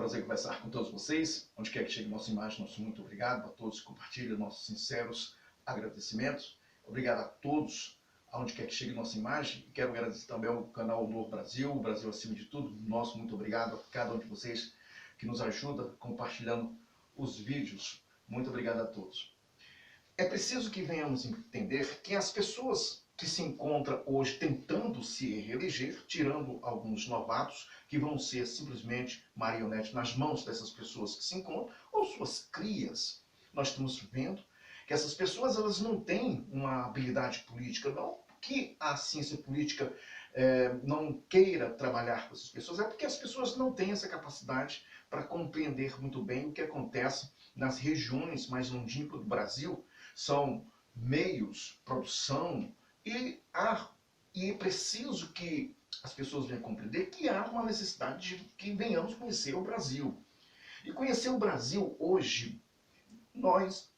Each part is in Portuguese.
prazer conversar com todos vocês. Onde quer que chegue nossa imagem, nosso muito obrigado a todos que compartilham nossos sinceros agradecimentos. Obrigado a todos, aonde quer que chegue nossa imagem. E quero agradecer também ao canal Novo Brasil, o Brasil acima de tudo. Nosso muito obrigado a cada um de vocês que nos ajuda compartilhando os vídeos. Muito obrigado a todos. É preciso que venhamos entender que as pessoas que se encontram hoje tentando se reeleger, tirando alguns novatos, que vão ser simplesmente marionetes nas mãos dessas pessoas que se encontram, ou suas crias. Nós estamos vendo que essas pessoas elas não têm uma habilidade política, não que a ciência política não queira trabalhar com essas pessoas, é porque as pessoas não têm essa capacidade para compreender muito bem o que acontece nas regiões mais longínquas do Brasil. São meios, produção, e é preciso que as pessoas venham compreender que há uma necessidade de que venhamos conhecer o Brasil. E conhecer o Brasil hoje, nós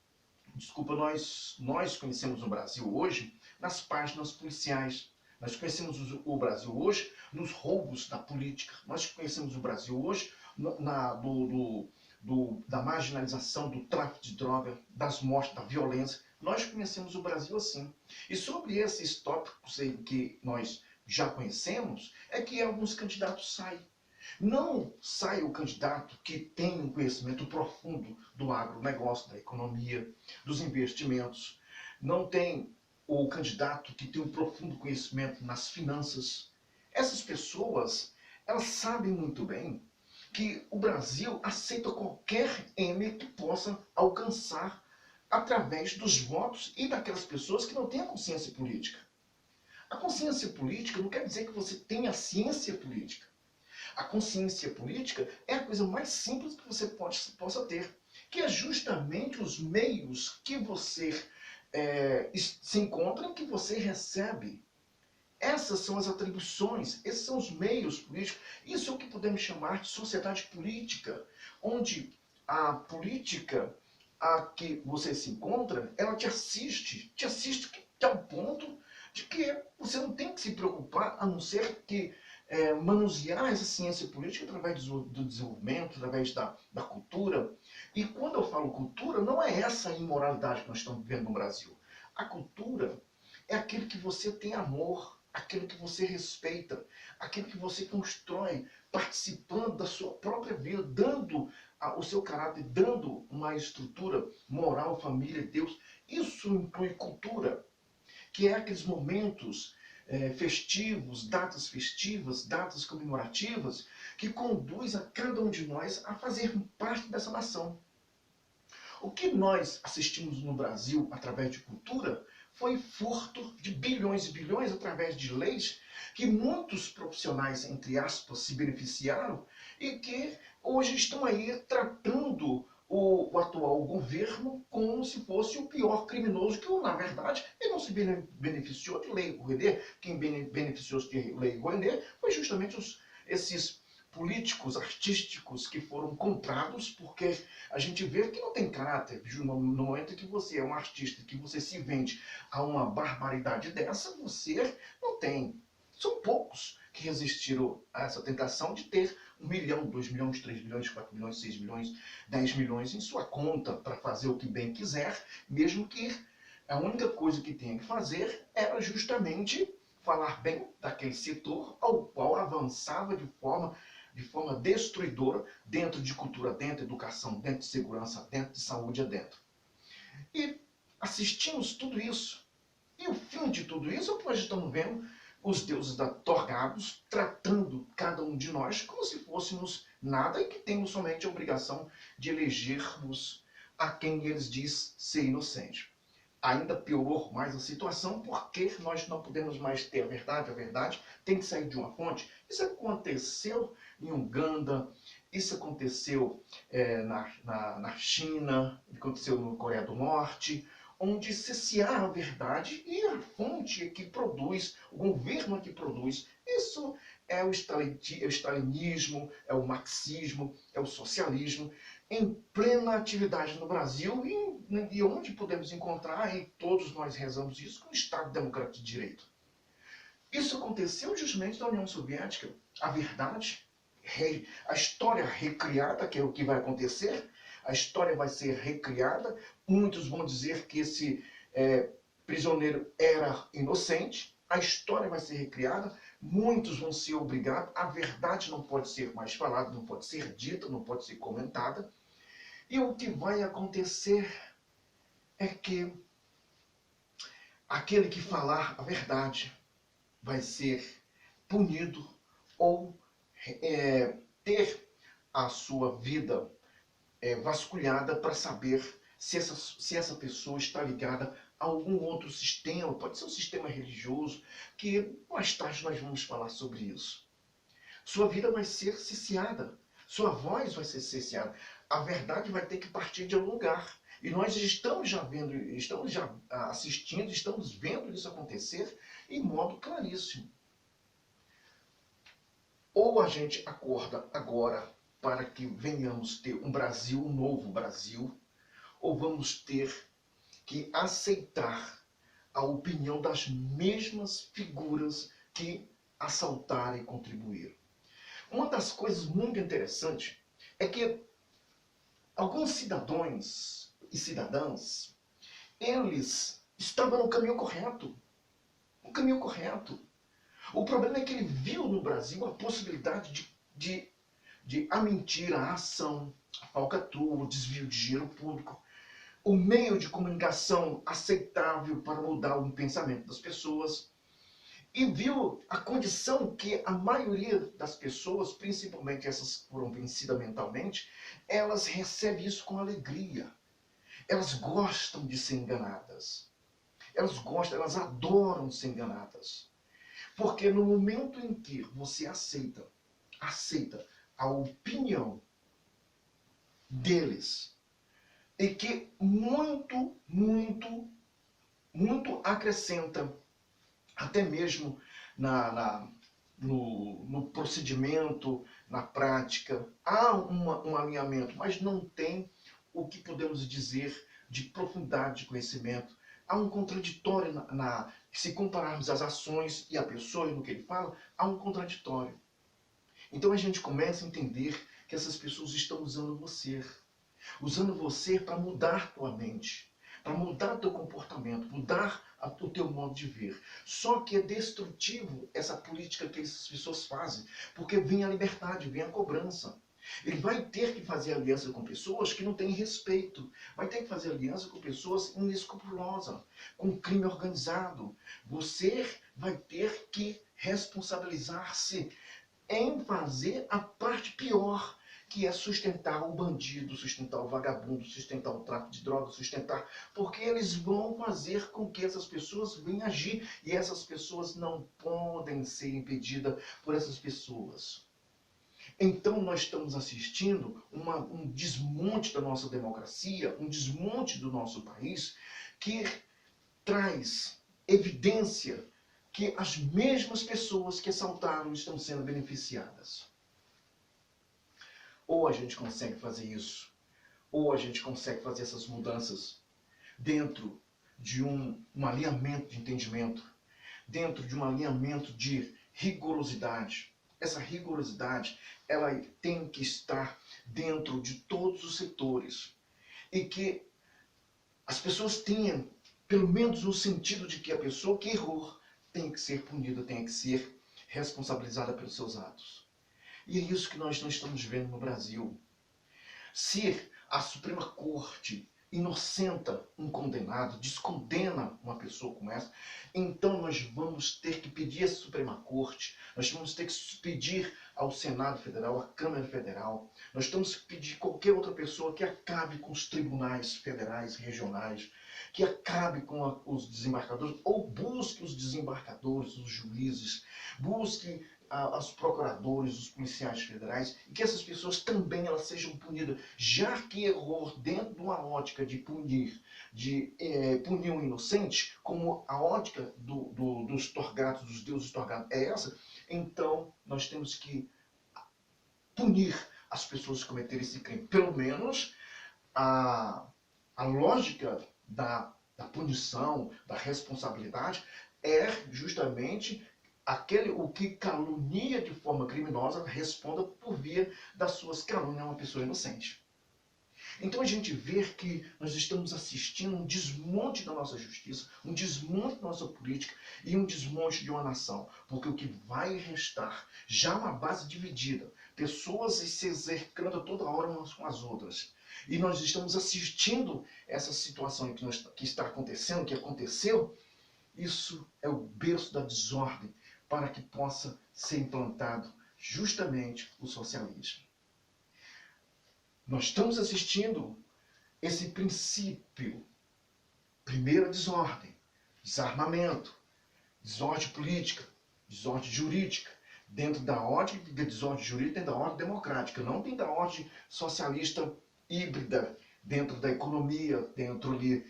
conhecemos o Brasil hoje nas páginas policiais. Nós conhecemos o Brasil hoje nos roubos da política. Nós conhecemos o Brasil hoje da marginalização, do tráfico de droga, das mortes, da violência. Nós conhecemos o Brasil assim. E sobre esses tópicos que nós já conhecemos, é que alguns candidatos saem. Não sai o candidato que tem um conhecimento profundo do agronegócio, da economia, dos investimentos. Não tem o candidato que tem um profundo conhecimento nas finanças. Essas pessoas, elas sabem muito bem que o Brasil aceita qualquer M que possa alcançar através dos votos e daquelas pessoas que não têm a consciência política. A consciência política não quer dizer que você tenha a ciência política. A consciência política é a coisa mais simples que você possa ter, que é justamente os meios que você se encontra e que você recebe. Essas são as atribuições, esses são os meios políticos. Isso é o que podemos chamar de sociedade política, onde a política a que você se encontra, ela te assiste ao ponto de que você não tem que se preocupar, a não ser que manusear essa ciência política através do desenvolvimento, através da cultura. E quando eu falo cultura, não é essa a imoralidade que nós estamos vivendo no Brasil. A cultura é aquele que você tem amor, aquele que você respeita, aquele que você constrói, participando da sua própria vida, dando o seu caráter, dando uma estrutura moral, família, Deus. Isso inclui cultura, que é aqueles momentos festivos, datas comemorativas, que conduz a cada um de nós a fazer parte dessa nação. O que nós assistimos no Brasil através de cultura foi furto de bilhões e bilhões através de leis que muitos profissionais, entre aspas, se beneficiaram e que hoje estão aí tratando o atual governo como se fosse o pior criminoso, que na verdade ele não se beneficiou de lei Rouanet. Quem beneficiou-se de lei Rouanet foi justamente esses políticos artísticos que foram comprados, porque a gente vê que não tem caráter. No momento que você é um artista, que você se vende a uma barbaridade dessa, você não tem. São poucos que resistiram a essa tentação de ter 1 milhão, 2 milhões, 3 milhões, 4 milhões, 6 milhões, 10 milhões em sua conta para fazer o que bem quiser, mesmo que a única coisa que tinha que fazer era justamente falar bem daquele setor ao qual avançava de forma destruidora, dentro de cultura, dentro de educação, dentro de segurança, dentro de saúde adentro. E assistimos tudo isso. E o fim de tudo isso é o que nós estamos vendo, os deuses torgados tratando cada um de nós como se fôssemos nada e que temos somente a obrigação de elegermos a quem eles diz ser inocente. Ainda piorou mais a situação porque nós não podemos mais ter a verdade tem que sair de uma fonte. Isso aconteceu em Uganda, isso aconteceu na China, aconteceu na Coreia do Norte, onde cessear a verdade e a fonte é que produz, o governo é que produz. Isso é o stalinismo, é o marxismo, é o socialismo, em plena atividade no Brasil e onde podemos encontrar, e todos nós rezamos isso, com o Estado Democrático de Direito. Isso aconteceu justamente na União Soviética. A verdade a história recriada, que é o que vai acontecer. A história vai ser recriada. Muitos vão dizer que esse prisioneiro era inocente. A história vai ser recriada. Muitos vão ser obrigados. A verdade não pode ser mais falada, não pode ser dita, não pode ser comentada. E o que vai acontecer é que aquele que falar a verdade vai ser punido ou ter a sua vida vasculhada para saber se essa pessoa está ligada a algum outro sistema, pode ser um sistema religioso, que mais tarde nós vamos falar sobre isso. Sua vida vai ser ciciada, sua voz vai ser ciciada, a verdade vai ter que partir de algum lugar. E nós estamos já vendo, estamos já assistindo, estamos vendo isso acontecer em modo claríssimo. Ou a gente acorda agora para que venhamos ter um Brasil, um novo Brasil, ou vamos ter que aceitar a opinião das mesmas figuras que assaltaram e contribuíram. Uma das coisas muito interessantes é que alguns cidadãos e cidadãs, eles estavam no caminho correto. No caminho correto. O problema é que ele viu no Brasil a possibilidade de a mentira, a ação, a falcatrua, o desvio de dinheiro público, o meio de comunicação aceitável para mudar o pensamento das pessoas, e viu a condição que a maioria das pessoas, principalmente essas que foram vencidas mentalmente, elas recebem isso com alegria. Elas gostam de ser enganadas. Elas gostam, elas adoram ser enganadas. Porque no momento em que você aceita a opinião deles, e que muito acrescenta, até mesmo no procedimento, na prática, há um alinhamento, mas não tem o que podemos dizer de profundidade de conhecimento. Há um contraditório se compararmos as ações e a pessoa e no que ele fala, há um contraditório. Então a gente começa a entender que essas pessoas estão usando você para mudar tua mente, para mudar teu comportamento, mudar o teu modo de ver. Só que é destrutivo essa política que essas pessoas fazem, porque vem a liberdade, vem a cobrança. Ele vai ter que fazer aliança com pessoas que não têm respeito. Vai ter que fazer aliança com pessoas inescrupulosas, com crime organizado. Você vai ter que responsabilizar-se em fazer a parte pior, que é sustentar o bandido, sustentar o vagabundo, sustentar o tráfico de drogas, sustentar, porque eles vão fazer com que essas pessoas venham agir, e essas pessoas não podem ser impedidas por essas pessoas. Então nós estamos assistindo um desmonte da nossa democracia, um desmonte do nosso país, que traz evidência que as mesmas pessoas que assaltaram estão sendo beneficiadas. Ou a gente consegue fazer isso, ou a gente consegue fazer essas mudanças dentro de um alinhamento de entendimento, dentro de um alinhamento de rigorosidade. Essa rigorosidade, ela tem que estar dentro de todos os setores. E que as pessoas tenham, pelo menos, o sentido de que a pessoa que errou tem que ser punida, tem que ser responsabilizada pelos seus atos. E é isso que nós não estamos vendo no Brasil. Se a Suprema Corte inocenta um condenado, descondena uma pessoa como essa, então nós vamos ter que pedir à Suprema Corte, nós vamos ter que pedir ao Senado Federal, à Câmara Federal, nós temos que pedir a qualquer outra pessoa que acabe com os tribunais federais, regionais, que acabe com os desembargadores, ou busque os desembargadores, os juízes, busque os procuradores, os policiais federais, e que essas pessoas também elas sejam punidas, já que errou dentro de uma ótica de punir um inocente, como a ótica dos torgados, dos deuses torgados é essa, então nós temos que punir as pessoas que cometeram esse crime. Pelo menos a lógica da punição, da responsabilidade, é justamente o que calunia de forma criminosa responda por via das suas calúnias a uma pessoa inocente. Então a gente vê que nós estamos assistindo um desmonte da nossa justiça, um desmonte da nossa política e um desmonte de uma nação. Porque o que vai restar, já uma base dividida, pessoas se execrando toda hora umas com as outras. E nós estamos assistindo essa situação que está acontecendo, que aconteceu. Isso é o berço da desordem para que possa ser implantado justamente o socialismo. Nós estamos assistindo esse princípio. Primeira desordem, desarmamento, desordem política, desordem jurídica. Dentro da ordem de desordem jurídica tem da ordem democrática, não tem da ordem socialista híbrida dentro da economia, dentro ali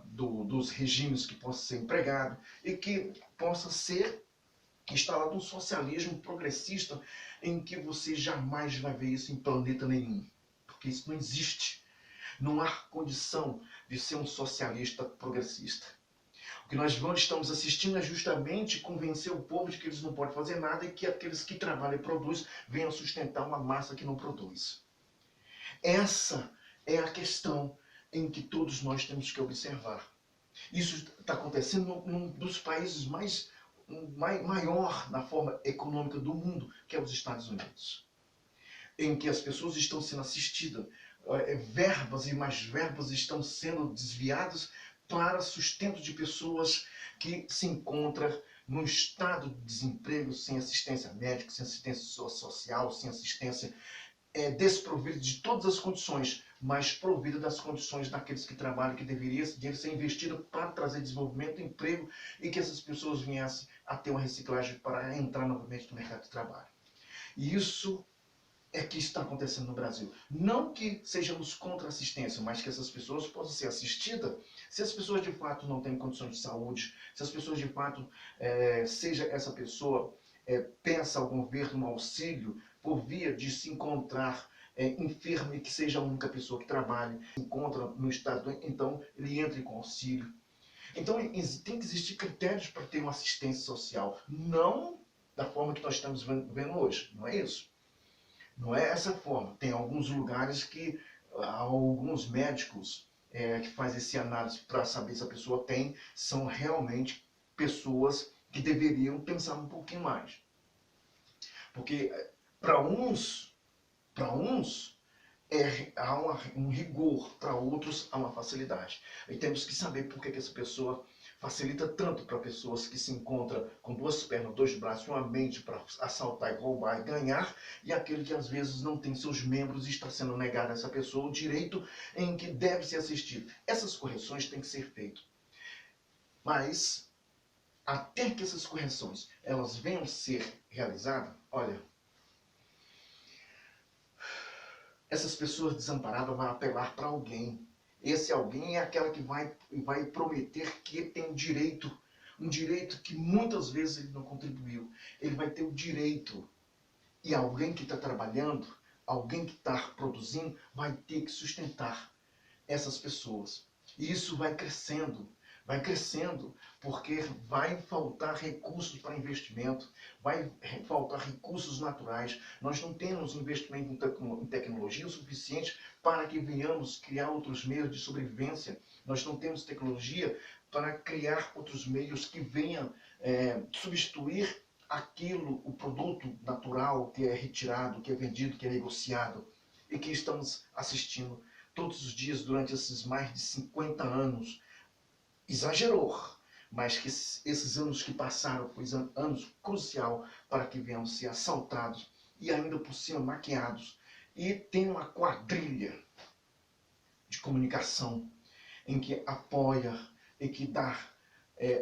dos regimes que possa ser empregado e que possa ser instalado um socialismo progressista em que você jamais vai ver isso em planeta nenhum. Porque isso não existe. Não há condição de ser um socialista progressista. O que nós estamos assistindo é justamente convencer o povo de que eles não podem fazer nada e que aqueles que trabalham e produzem venham sustentar uma massa que não produz. Essa é a questão em que todos nós temos que observar. Isso está acontecendo num dos países maior na forma econômica do mundo, que é os Estados Unidos, em que as pessoas estão sendo assistidas, verbas e mais verbas estão sendo desviadas para sustento de pessoas que se encontram num estado de desemprego, sem assistência médica, sem assistência social, sem assistência desprovida de todas as condições, mas provida das condições daqueles que trabalham, que deveria ser investido para trazer desenvolvimento, emprego e que essas pessoas viessem a ter uma reciclagem para entrar novamente no mercado de trabalho. E isso é que está acontecendo no Brasil. Não que sejamos contra a assistência, mas que essas pessoas possam ser assistidas. Se as pessoas de fato não têm condições de saúde, se as pessoas de fato, seja essa pessoa, peça ao governo um auxílio por via de se encontrar enfermo e que seja a única pessoa que trabalhe, se encontra no estado, então ele entre com auxílio. Então tem que existir critérios para ter uma assistência social, não da forma que nós estamos vendo hoje, não é isso? Não é essa forma. Tem alguns lugares que alguns médicos que fazem esse análise para saber se a pessoa tem, são realmente pessoas que deveriam pensar um pouquinho mais. Porque para uns há um rigor, para outros há uma facilidade. E temos que saber por que essa pessoa facilita tanto para pessoas que se encontram com duas pernas, dois braços e uma mente para assaltar e roubar e ganhar, e aquele que às vezes não tem seus membros e está sendo negado a essa pessoa o direito em que deve ser assistido. Essas correções têm que ser feitas. Mas, até que essas correções elas venham a ser realizadas, olha, essas pessoas desamparadas vão apelar para alguém. Esse alguém é aquela que vai prometer que tem um direito que muitas vezes ele não contribuiu. Ele vai ter o direito. E alguém que está trabalhando, alguém que está produzindo, vai ter que sustentar essas pessoas. E isso vai crescendo, porque vai faltar recursos para investimento, vai faltar recursos naturais. Nós não temos investimento em tecnologia o suficiente para que venhamos criar outros meios de sobrevivência. Nós não temos tecnologia para criar outros meios que venham substituir aquilo, o produto natural que é retirado, que é vendido, que é negociado e que estamos assistindo todos os dias durante esses mais de 50 anos. Exagerou, mas que esses anos que passaram foram anos crucial para que venhamos ser assaltados e ainda por cima maquiados. E tem uma quadrilha de comunicação em que apoia e que dá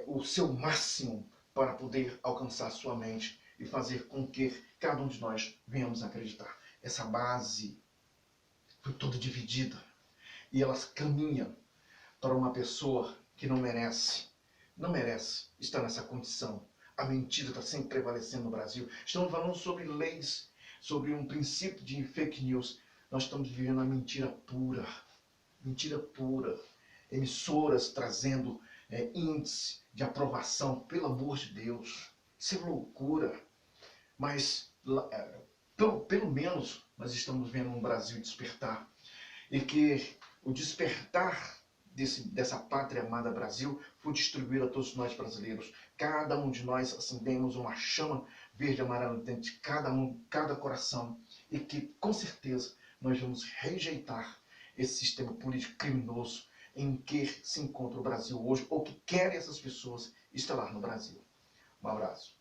o seu máximo para poder alcançar a sua mente e fazer com que cada um de nós venhamos a acreditar. Essa base foi toda dividida e ela caminha para uma pessoa que não merece estar nessa condição. A mentira está sempre prevalecendo no Brasil. Estamos falando sobre leis, sobre um princípio de fake news. Nós estamos vivendo a mentira pura. Mentira pura. Emissoras trazendo índice de aprovação, pelo amor de Deus. Isso é loucura. Mas, pelo menos, nós estamos vendo um Brasil despertar. E que o despertar dessa pátria amada Brasil foi distribuído a todos nós brasileiros. Cada um de nós acendemos uma chama verde e amarela dentro de cada coração. E que, com certeza, nós vamos rejeitar esse sistema político criminoso em que se encontra o Brasil hoje, ou que querem essas pessoas instalar no Brasil. Um abraço.